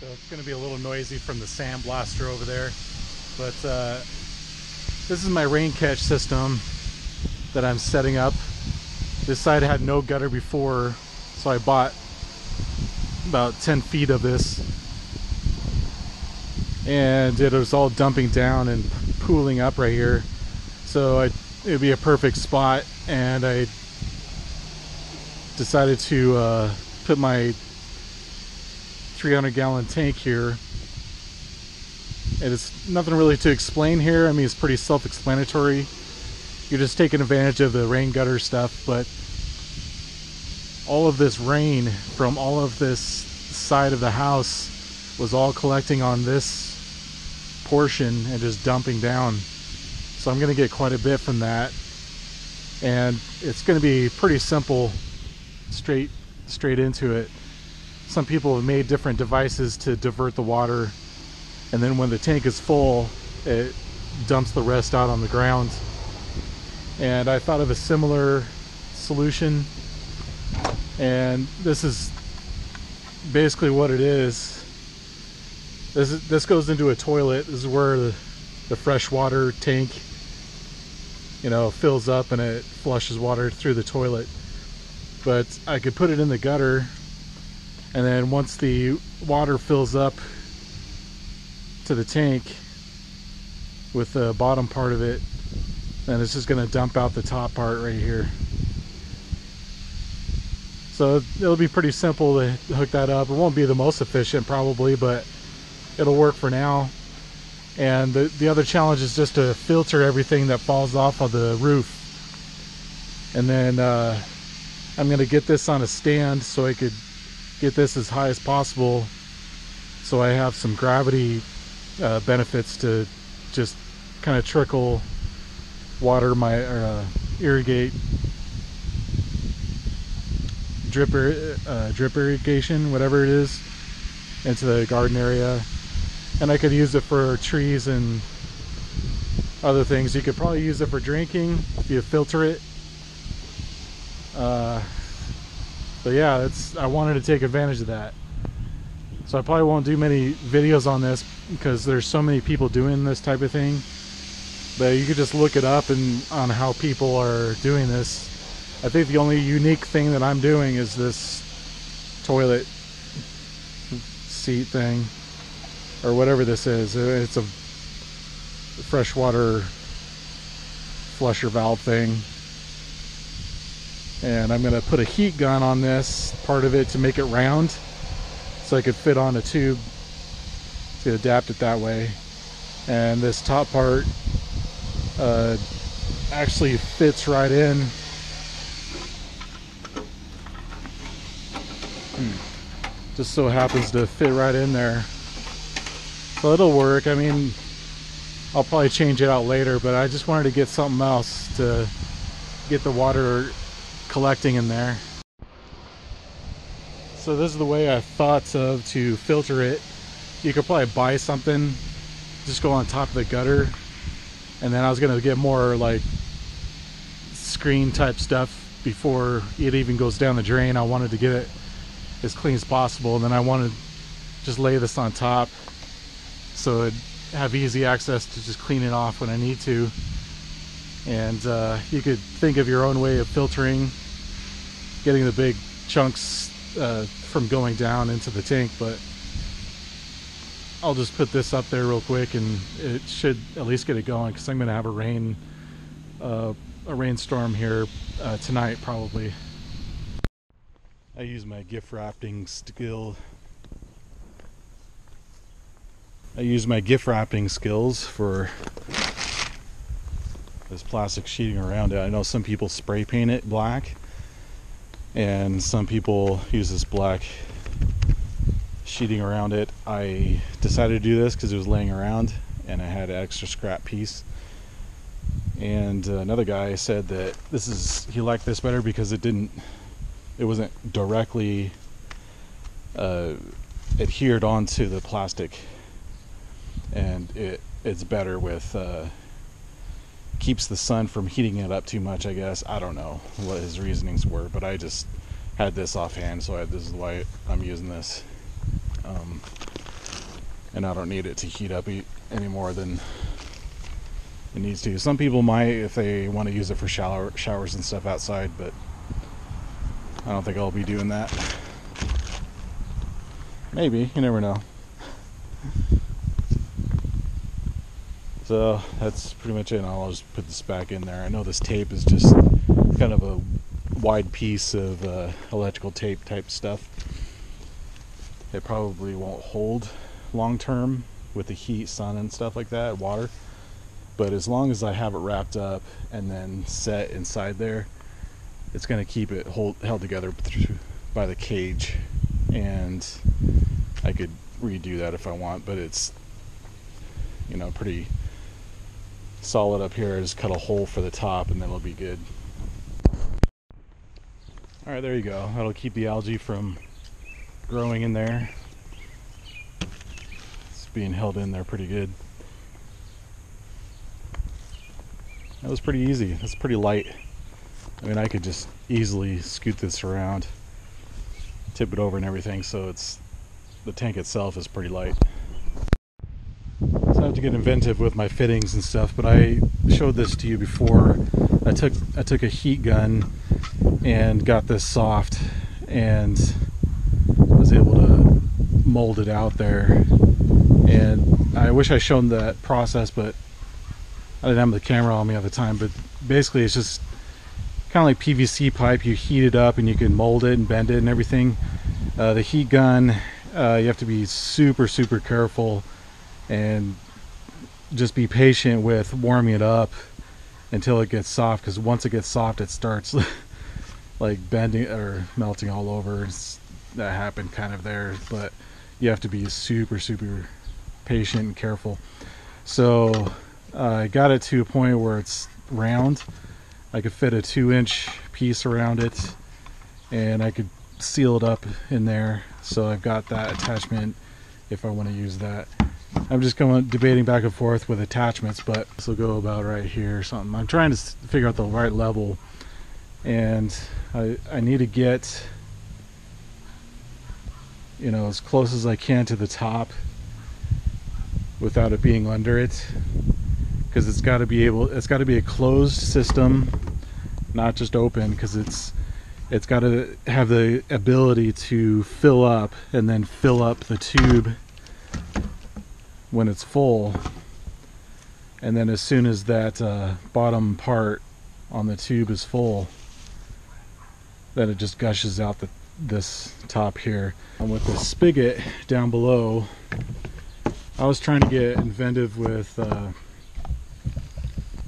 So it's going to be a little noisy from the sandblaster over there. But this is my rain catch system that I'm setting up. This side had no gutter before, so I bought about 10 feet of this. And it was all dumping down and pooling up right here. So it would be a perfect spot, and I decided to put my 300-gallon tank here. And it's nothing really to explain here. I mean, it's pretty self-explanatory. You're just taking advantage of the rain gutter stuff, but all of this rain from all of this side of the house was all collecting on this portion and just dumping down. So I'm going to get quite a bit from that, and it's going to be pretty simple, straight into it. Some people have made different devices to divert the water, and then when the tank is full, it dumps the rest out on the ground. And I thought of a similar solution, and this is basically what it is. This goes into a toilet. This is where the freshwater tank, you know, fills up and it flushes water through the toilet. But I could put it in the gutter, and then once the water fills up to the tank with the bottom part of it, then it's just going to dump out the top part right here. So it'll be pretty simple to hook that up. It won't be the most efficient probably, but it'll work for now. And the other challenge is just to filter everything that falls off of the roof. And then I'm going to get this on a stand so I could get this as high as possible, so I have some gravity benefits to just kind of trickle water irrigate drip irrigation, whatever it is, into the garden area. And I could use it for trees and other things. You could probably use it for drinking if you filter it. But yeah, I wanted to take advantage of that. So I probably won't do many videos on this because there's so many people doing this type of thing. But you could just look it up on how people are doing this. I think the only unique thing that I'm doing is this toilet seat thing, or whatever this is. It's a freshwater flusher valve thing. And I'm going to put a heat gun on this part of it to make it round, so I could fit on a tube to adapt it that way. And this top part actually fits right in. Just so happens to fit right in there. So it'll work. I mean, I'll probably change it out later, but I just wanted to get something else to get the water collecting in there. So this is the way I thought of to filter it. You could probably buy something, just go on top of the gutter, and then I was gonna get more like screen type stuff before it even goes down the drain. I wanted to get it as clean as possible, and then I wanted to just lay this on top so it'd have easy access to just clean it off when I need to. And you could think of your own way of filtering, getting the big chunks from going down into the tank. But I'll just put this up there real quick, and it should at least get it going, because I'm going to have a rainstorm here tonight probably. I use my gift wrapping skills for this plastic sheeting around it. I know some people spray paint it black, and some people use this black sheeting around it. I decided to do this because it was laying around and I had an extra scrap piece. And another guy said that he liked this better because it wasn't directly adhered onto the plastic, and it's better with keeps the sun from heating it up too much, I guess. I don't know what his reasonings were, but I just had this offhand, so this is why I'm using this. and I don't need it to heat up any more than it needs to. Some people might if they want to use it for showers and stuff outside, but I don't think I'll be doing that. Maybe, you never know. So that's pretty much it. I'll just put this back in there. I know this tape is just kind of a wide piece of electrical tape type stuff. It probably won't hold long term with the heat, sun and stuff like that, water. But as long as I have it wrapped up and then set inside there, it's going to keep it held together by the cage. And I could redo that if I want, but it's, you know, pretty solid up here. I just cut a hole for the top and then it'll be good. Alright, there you go. That'll keep the algae from growing in there. It's being held in there pretty good. That was pretty easy. It's pretty light. I mean, I could just easily scoot this around, tip it over and everything, so the tank itself is pretty light. So I have to get inventive with my fittings and stuff, but I showed this to you before. I took a heat gun and got this soft and was able to mold it out there. And I wish I shown that process, but I didn't have the camera on me at the time. But basically it's just kind of like PVC pipe. You heat it up and you can mold it and bend it and everything. The heat gun, you have to be super careful and just be patient with warming it up until it gets soft, because once it gets soft it starts like bending or melting all over. That happened kind of there, but you have to be super patient and careful. So I got it to a point where it's round. I could fit a 2-inch piece around it and I could seal it up in there. So I've got that attachment if I want to use that. I'm just debating back and forth with attachments, but this will go about right here or something. I'm trying to figure out the right level, and I need to get, you know, as close as I can to the top without it being under it, because it's got to be a closed system, not just open, because it's got to have the ability to fill up and then fill up the tube when it's full, and then as soon as that bottom part on the tube is full, then it just gushes out this top here. And with the spigot down below, I was trying to get inventive with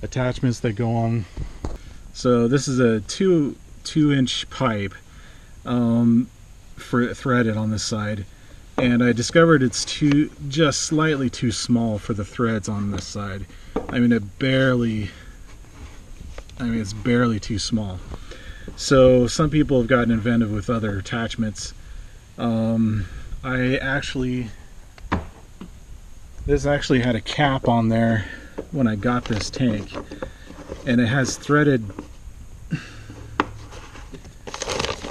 attachments that go on. So this is a 2-inch pipe threaded on this side, and I discovered it's just slightly too small for the threads on this side. I mean, it's barely too small. So some people have gotten inventive with other attachments. This actually had a cap on there when I got this tank, and it has threaded,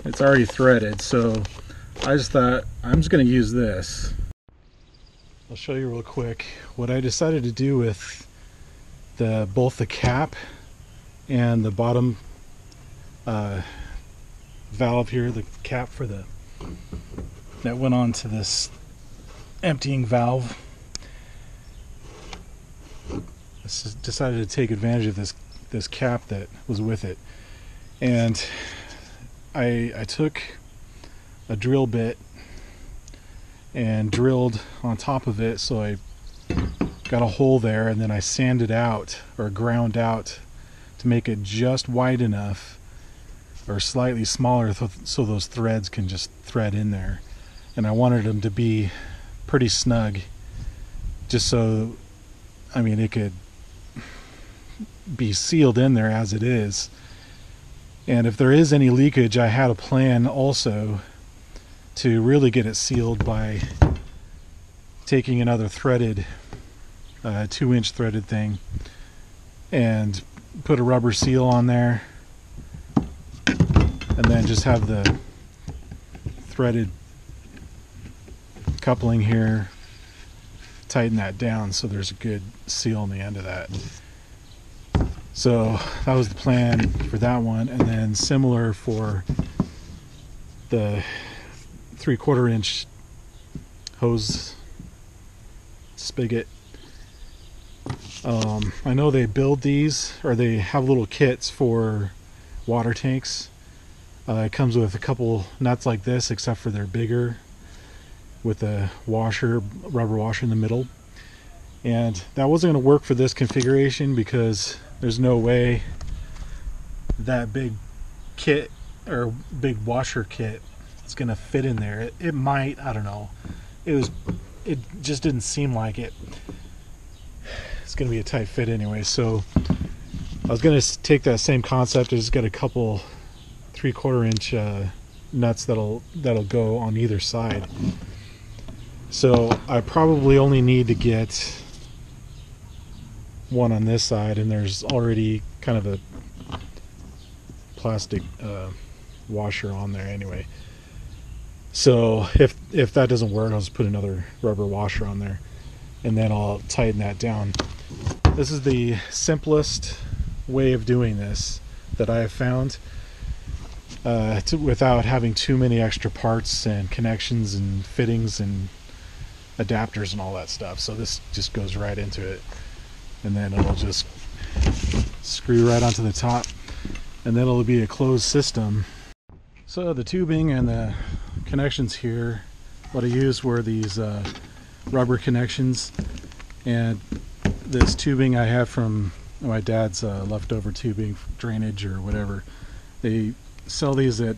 it's already threaded, so I just thought I'm just going to use this. I'll show you real quick what I decided to do with both the cap and the bottom valve here, the cap for that went on to this emptying valve. I decided to take advantage of this cap that was with it, and I took a drill bit and drilled on top of it, so I got a hole there, and then I sanded out or ground out to make it just wide enough or slightly smaller so those threads can just thread in there. And I wanted them to be pretty snug, just so, I mean, it could be sealed in there as it is. And if there is any leakage, I had a plan also to really get it sealed by taking another threaded 2-inch threaded thing and put a rubber seal on there, and then just have the threaded coupling here tighten that down so there's a good seal on the end of that. So that was the plan for that one, and then similar for the 3/4 inch hose spigot. I know they build these, or they have little kits for water tanks. It comes with a couple nuts like this, except for they're bigger, with a washer, rubber washer in the middle. And that wasn't going to work for this configuration because there's no way that big kit or big washer kit is going to fit in there. It might, I don't know. It just didn't seem like it. It's going to be a tight fit anyway. So I was going to take that same concept. I just got a couple 3/4 inch nuts that'll go on either side. So I probably only need to get one on this side, and there's already kind of a plastic washer on there anyway. So if that doesn't work, I'll just put another rubber washer on there, and then I'll tighten that down. This is the simplest way of doing this that I have found, without having too many extra parts and connections and fittings and adapters and all that stuff. So this just goes right into it, and then it'll just screw right onto the top, and then it'll be a closed system. So the tubing and the connections here, what I used were these rubber connections, and this tubing I have from my dad's leftover tubing, drainage or whatever. They sell these at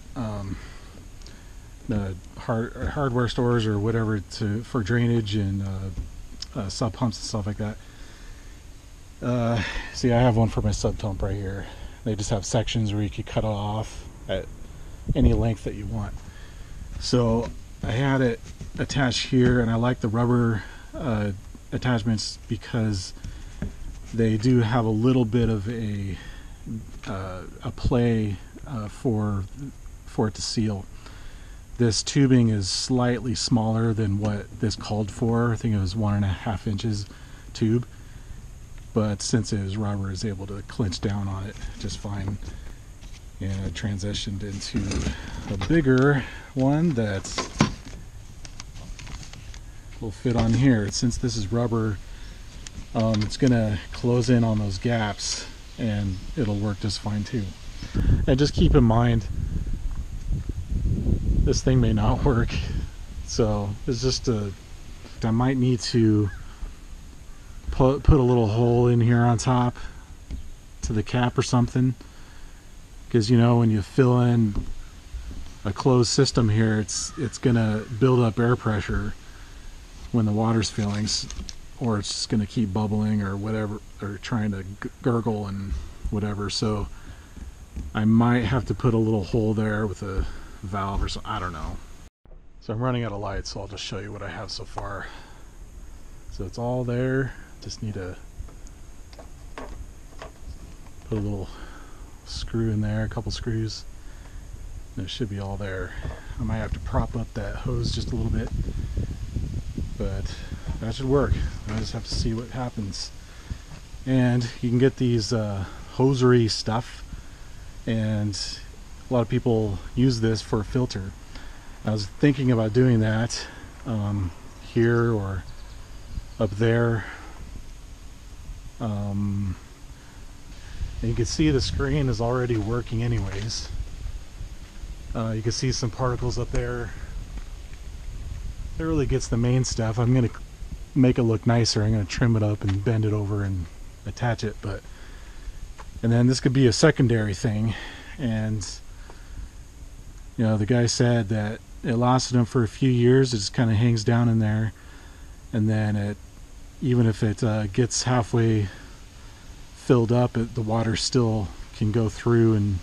the hardware stores or whatever for drainage and sub pumps and stuff like that. See, I have one for my sub pump right here. They just have sections where you can cut it off at any length that you want. So I had it attached here, and I like the rubber attachments because they do have a little bit of a play for it to seal. This tubing is slightly smaller than what this called for. I think it was 1.5 inches tube, but since it is rubber, it's able to clinch down on it just fine. And it transitioned into a bigger one that will fit on here. Since this is rubber, it's gonna close in on those gaps, and it'll work just fine too. And just keep in mind, this thing may not work, so it's just I might need to put a little hole in here on top to the cap or something, because you know, when you fill in a closed system here, it's gonna build up air pressure when the water's filling, or it's just gonna keep bubbling or whatever, or trying to gurgle and whatever. So I might have to put a little hole there with a valve or something. I don't know. So I'm running out of light, so I'll just show you what I have so far. So it's all there. Just need to put a little screw in there, a couple screws, and it should be all there. I might have to prop up that hose just a little bit, but that should work. I just have to see what happens. And you can get these hosiery stuff, and a lot of people use this for a filter. I was thinking about doing that here or up there. And you can see the screen is already working anyways. You can see some particles up there. It really gets the main stuff. I'm going to make it look nicer. I'm going to trim it up and bend it over and attach it. And then this could be a secondary thing. And you know, the guy said that it lasted him for a few years. It just kind of hangs down in there, and then even if it gets halfway filled up, the water still can go through, and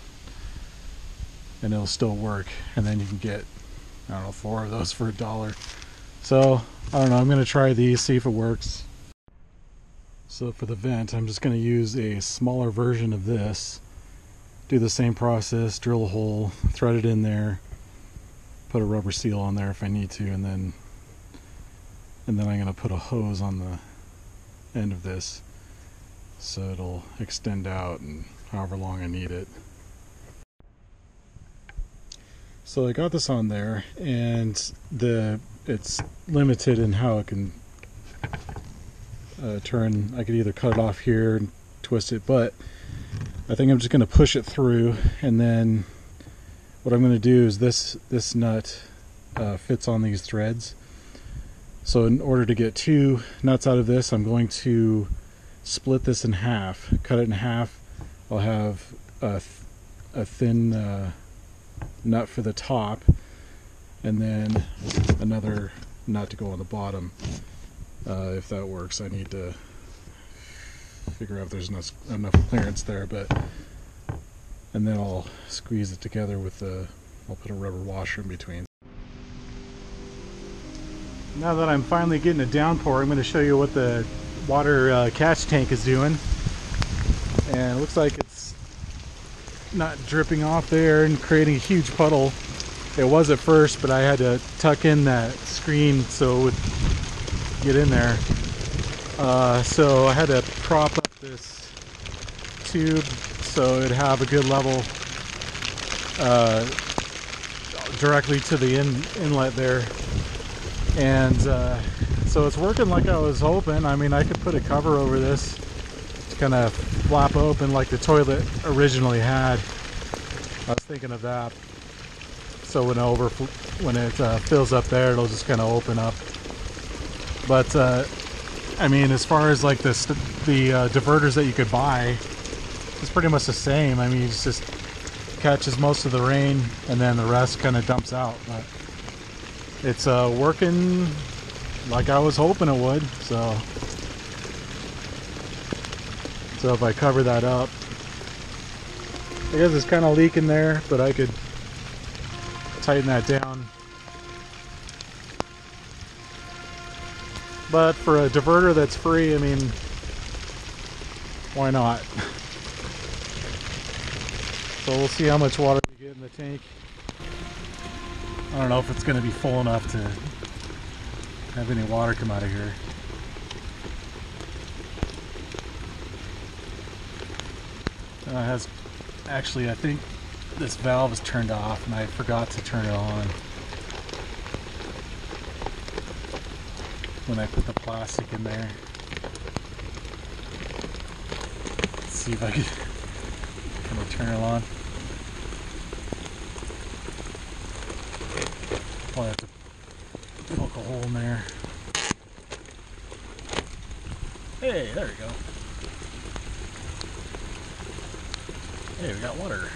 it'll still work. And then you can get, I don't know, 4 of those for $1. So I don't know, I'm going to try these, see if it works. So for the vent, I'm just going to use a smaller version of this. Do the same process, drill a hole, thread it in there, put a rubber seal on there if I need to, and And then I'm going to put a hose on the end of this so it'll extend out and however long I need it. So I got this on there, and it's limited in how it can turn. I could either cut it off here and twist it, but I think I'm just going to push it through, and then what I'm going to do is this nut fits on these threads. So in order to get 2 nuts out of this, I'm going to split this in half, cut it in half. I'll have a thin nut for the top, and then another nut to go on the bottom. If that works, I need to figure out if there's enough clearance there, and then I'll squeeze it together with I'll put a rubber washer in between. Now that I'm finally getting a downpour, I'm going to show you what the water catch tank is doing. And it looks like it's not dripping off there and creating a huge puddle. It was at first, but I had to tuck in that screen so it would get in there. So I had to prop up this tube so it'd have a good level directly to the inlet there. And so it's working like I was hoping. I mean, I could put a cover over this to kind of flap open like the toilet originally had. I was thinking of that. So when it fills up there, it'll just kind of open up. But I mean, as far as like the diverters that you could buy, it's pretty much the same. I mean, it just catches most of the rain and then the rest kind of dumps out. But it's working like I was hoping it would. So if I cover that up, I guess it's kind of leaking there, but I could tighten that down. But for a diverter that's free, I mean, why not? So we'll see how much water we get in the tank. I don't know if it's going to be full enough to have any water come out of here. It has, actually, I think this valve is turned off and I forgot to turn it on when I put the plastic in there. Let's see if I can turn it on. I'll have to poke a hole in there. Hey, there we go. Hey, we got water.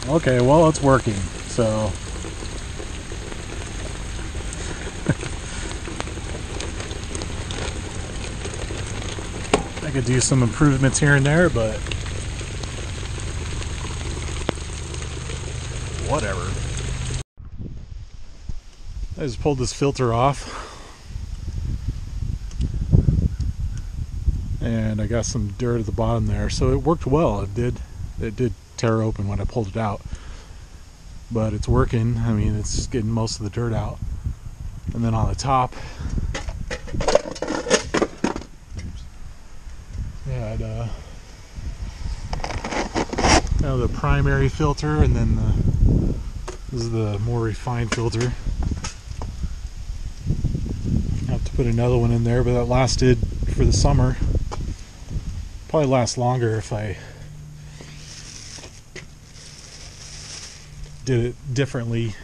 Okay, well, it's working, so I could do some improvements here and there, but whatever. I just pulled this filter off and I got some dirt at the bottom there, so it worked well. It did tear open when I pulled it out, but it's working. I mean, it's getting most of the dirt out. And then on the top, had the primary filter, and then this is the more refined filter. I have to put another one in there, but that lasted for the summer. Probably last longer if I did it differently.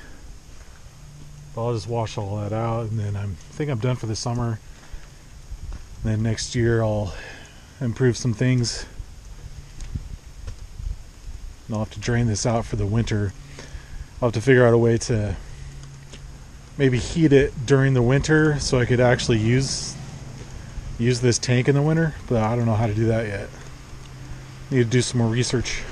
But I'll just wash all that out, and then I think I'm done for the summer. And then next year I'll improve some things. And I'll have to drain this out for the winter. I'll have to figure out a way to maybe heat it during the winter so I could actually use this tank in the winter, but I don't know how to do that yet. Need to do some more research.